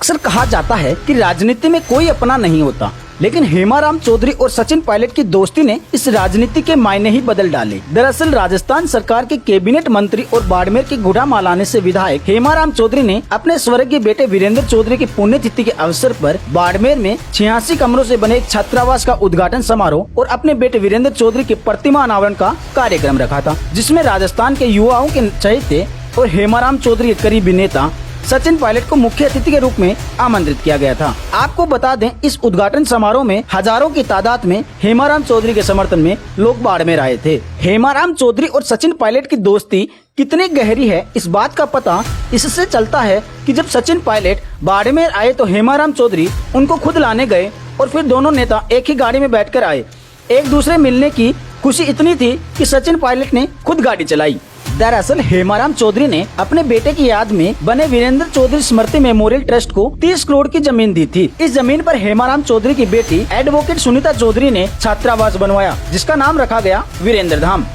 अक्सर कहा जाता है कि राजनीति में कोई अपना नहीं होता, लेकिन हेमाराम चौधरी और सचिन पायलट की दोस्ती ने इस राजनीति के मायने ही बदल डाले। दरअसल राजस्थान सरकार के कैबिनेट मंत्री और बाड़मेर के गुढ़ामालाने से विधायक हेमाराम चौधरी ने अपने स्वर्गीय बेटे वीरेंद्र चौधरी की पुण्यतिथि के अवसर पर बाड़मेर में 86 कमरों से बने एक छात्रावास का उद्घाटन समारोह और अपने बेटे वीरेंद्र चौधरी की प्रतिमा अनावरण का कार्यक्रम रखा था, जिसमें राजस्थान के युवाओं के चहेते और हेमाराम चौधरी के करीबी नेता सचिन पायलट को मुख्य अतिथि के रूप में आमंत्रित किया गया था। आपको बता दें, इस उद्घाटन समारोह में हजारों की तादाद में हेमाराम चौधरी के समर्थन में लोग बाड़मेर आए थे। हेमाराम चौधरी और सचिन पायलट की दोस्ती कितनी गहरी है, इस बात का पता इससे चलता है कि जब सचिन पायलट बाड़मेर आए तो हेमाराम चौधरी उनको खुद लाने गए और फिर दोनों नेता एक ही गाड़ी में बैठकर आए। एक दूसरे मिलने की खुशी इतनी थी कि सचिन पायलट ने खुद गाड़ी चलाई। दरअसल हेमाराम चौधरी ने अपने बेटे की याद में बने वीरेंद्र चौधरी स्मृति मेमोरियल ट्रस्ट को 30 करोड़ की जमीन दी थी। इस जमीन पर हेमाराम चौधरी की बेटी एडवोकेट सुनीता चौधरी ने छात्रावास बनवाया, जिसका नाम रखा गया वीरेंद्र धाम।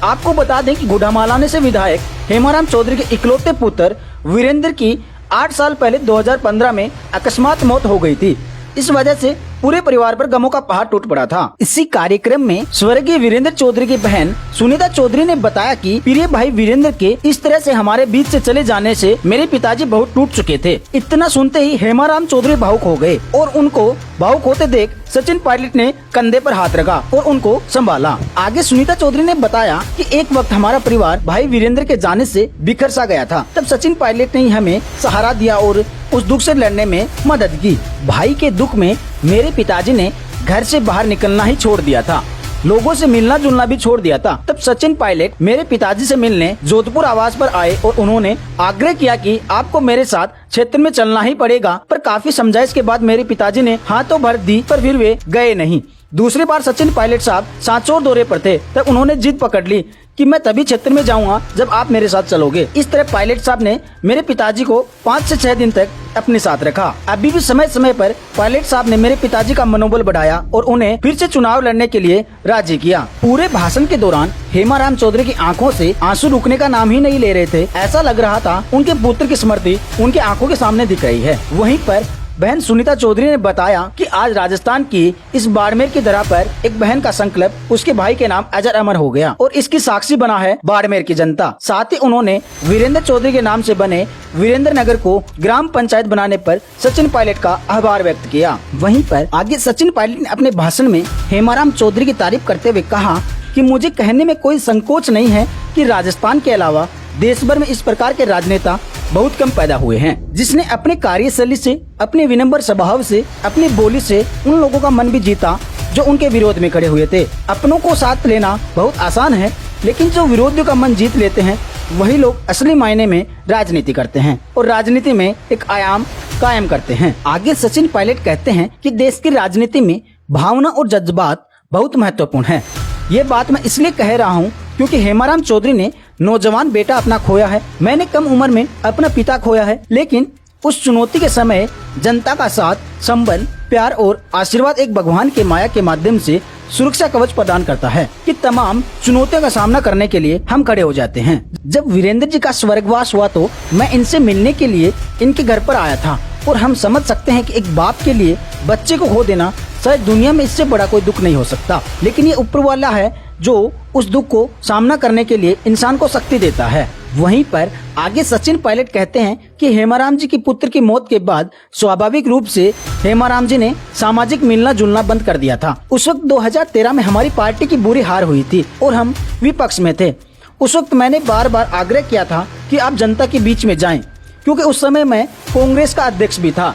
आपको बता दें कि गुढ़ामालाने से विधायक हेमाराम चौधरी के इकलौते पुत्र वीरेंद्र की 8 साल पहले 2015 में अकस्मात मौत हो गई थी। इस वजह से पूरे परिवार पर गमों का पहाड़ टूट पड़ा था। इसी कार्यक्रम में स्वर्गीय वीरेंद्र चौधरी की बहन सुनीता चौधरी ने बताया कि प्रिय भाई वीरेंद्र के इस तरह से हमारे बीच से चले जाने से मेरे पिताजी बहुत टूट चुके थे। इतना सुनते ही हेमाराम चौधरी भावुक हो गए और उनको भावुक होते देख सचिन पायलट ने कंधे पर हाथ रखा और उनको संभाला। आगे सुनीता चौधरी ने बताया कि एक वक्त हमारा परिवार भाई वीरेंद्र के जाने से बिखर सा गया था। तब सचिन पायलट ने हमें सहारा दिया और उस दुख से लड़ने में मदद की। भाई के दुख में मेरे पिताजी ने घर से बाहर निकलना ही छोड़ दिया था, लोगों से मिलना जुलना भी छोड़ दिया था। तब सचिन पायलट मेरे पिताजी से मिलने जोधपुर आवास पर आए और उन्होंने आग्रह किया कि आपको मेरे साथ क्षेत्र में चलना ही पड़ेगा। पर काफी समझाइश के बाद मेरे पिताजी ने हाँ तो भर दी, पर फिर वे गए नहीं। दूसरी बार सचिन पायलट साहब सांचौर दौरे पर थे, तब उन्होंने जिद पकड़ ली कि मैं तभी क्षेत्र में जाऊंगा जब आप मेरे साथ चलोगे। इस तरह पायलट साहब ने मेरे पिताजी को 5 से 6 दिन तक अपने साथ रखा। अभी भी समय समय पर पायलट साहब ने मेरे पिताजी का मनोबल बढ़ाया और उन्हें फिर से चुनाव लड़ने के लिए राजी किया। पूरे भाषण के दौरान हेमाराम चौधरी की आंखों से आंसू रुकने का नाम ही नहीं ले रहे थे। ऐसा लग रहा था उनके पुत्र की स्मृति उनकी आंखों के सामने दिख रही है। वहीं पर बहन सुनीता चौधरी ने बताया कि आज राजस्थान की इस बाड़मेर की धरा पर एक बहन का संकल्प उसके भाई के नाम अजर अमर हो गया और इसकी साक्षी बना है बाड़मेर की जनता। साथ ही उन्होंने वीरेंद्र चौधरी के नाम से बने वीरेंद्र नगर को ग्राम पंचायत बनाने पर सचिन पायलट का आभार व्यक्त किया। वहीं पर आगे सचिन पायलट ने अपने भाषण में हेमाराम चौधरी की तारीफ करते हुए कहा कि मुझे कहने में कोई संकोच नहीं है कि राजस्थान के अलावा देश भर में इस प्रकार के राजनेता बहुत कम पैदा हुए हैं, जिसने अपने कार्यशैली से, अपने विनम्र स्वभाव से, अपनी बोली से उन लोगों का मन भी जीता जो उनके विरोध में खड़े हुए थे। अपनों को साथ लेना बहुत आसान है, लेकिन जो विरोधियों का मन जीत लेते हैं वही लोग असली मायने में राजनीति करते हैं और राजनीति में एक आयाम कायम करते हैं। आगे सचिन पायलट कहते हैं कि देश की राजनीति में भावना और जज्बात बहुत महत्वपूर्ण है। ये बात मैं इसलिए कह रहा हूँ क्योंकि हेमाराम चौधरी ने नौजवान बेटा अपना खोया है, मैंने कम उम्र में अपना पिता खोया है, लेकिन उस चुनौती के समय जनता का साथ, संबल, प्यार और आशीर्वाद एक भगवान के माया के माध्यम से सुरक्षा कवच प्रदान करता है कि तमाम चुनौतियों का सामना करने के लिए हम खड़े हो जाते हैं। जब वीरेंद्र जी का स्वर्गवास हुआ तो मैं इनसे मिलने के लिए इनके घर पर आया था और हम समझ सकते हैं कि एक बाप के लिए बच्चे को खो देना शायद दुनिया में इससे बड़ा कोई दुख नहीं हो सकता, लेकिन ये ऊपर वाला है जो उस दुख को सामना करने के लिए इंसान को शक्ति देता है। वहीं पर आगे सचिन पायलट कहते हैं कि हेमाराम जी की पुत्र की मौत के बाद स्वाभाविक रूप से हेमाराम जी ने सामाजिक मिलना जुलना बंद कर दिया था। उस वक्त 2013 में हमारी पार्टी की बुरी हार हुई थी और हम विपक्ष में थे। उस वक्त मैंने बार बार आग्रह किया था कि आप जनता के बीच में जाएं, क्योंकि उस समय मैं कांग्रेस का अध्यक्ष भी था,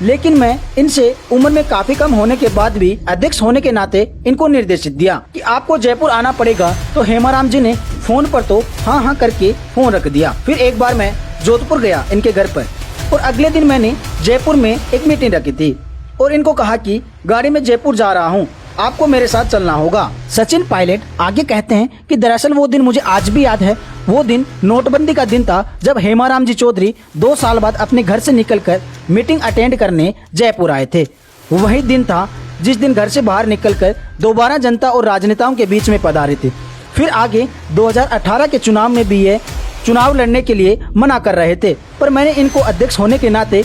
लेकिन मैं इनसे उम्र में काफी कम होने के बाद भी अध्यक्ष होने के नाते इनको निर्देशित दिया कि आपको जयपुर आना पड़ेगा। तो हेमाराम जी ने फोन पर तो हाँ हाँ करके फोन रख दिया। फिर एक बार मैं जोधपुर गया इनके घर पर और अगले दिन मैंने जयपुर में एक मीटिंग रखी थी और इनको कहा कि गाड़ी में जयपुर जा रहा हूँ, आपको मेरे साथ चलना होगा। सचिन पायलट आगे कहते हैं कि दरअसल वो दिन मुझे आज भी याद है। वो दिन नोटबंदी का दिन था जब हेमाराम जी चौधरी 2 साल बाद अपने घर से निकलकर मीटिंग अटेंड करने जयपुर आए थे। वही दिन था जिस दिन घर से बाहर निकलकर दोबारा जनता और राजनेताओं के बीच में पधारे थे। फिर आगे 2018 के चुनाव में भी ये चुनाव लड़ने के लिए मना कर रहे थे, पर मैंने इनको अध्यक्ष होने के नाते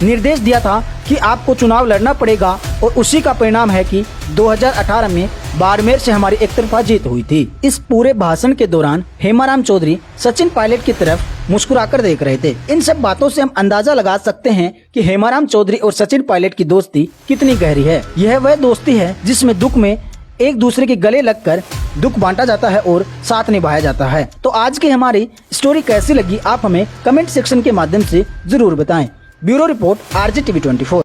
निर्देश दिया था कि आपको चुनाव लड़ना पड़ेगा और उसी का परिणाम है कि 2018 में बाड़मेर से हमारी एकतरफा जीत हुई थी। इस पूरे भाषण के दौरान हेमाराम चौधरी सचिन पायलट की तरफ मुस्कुराकर देख रहे थे। इन सब बातों से हम अंदाजा लगा सकते हैं कि हेमाराम चौधरी और सचिन पायलट की दोस्ती कितनी गहरी है। यह वह दोस्ती है जिसमें दुख में एक दूसरे के गले लगकर दुख बांटा जाता है और साथ निभाया जाता है। तो आज की हमारी स्टोरी कैसी लगी आप हमें कमेंट सेक्शन के माध्यम से जरूर बताएं। Bureau report RJ TV 24।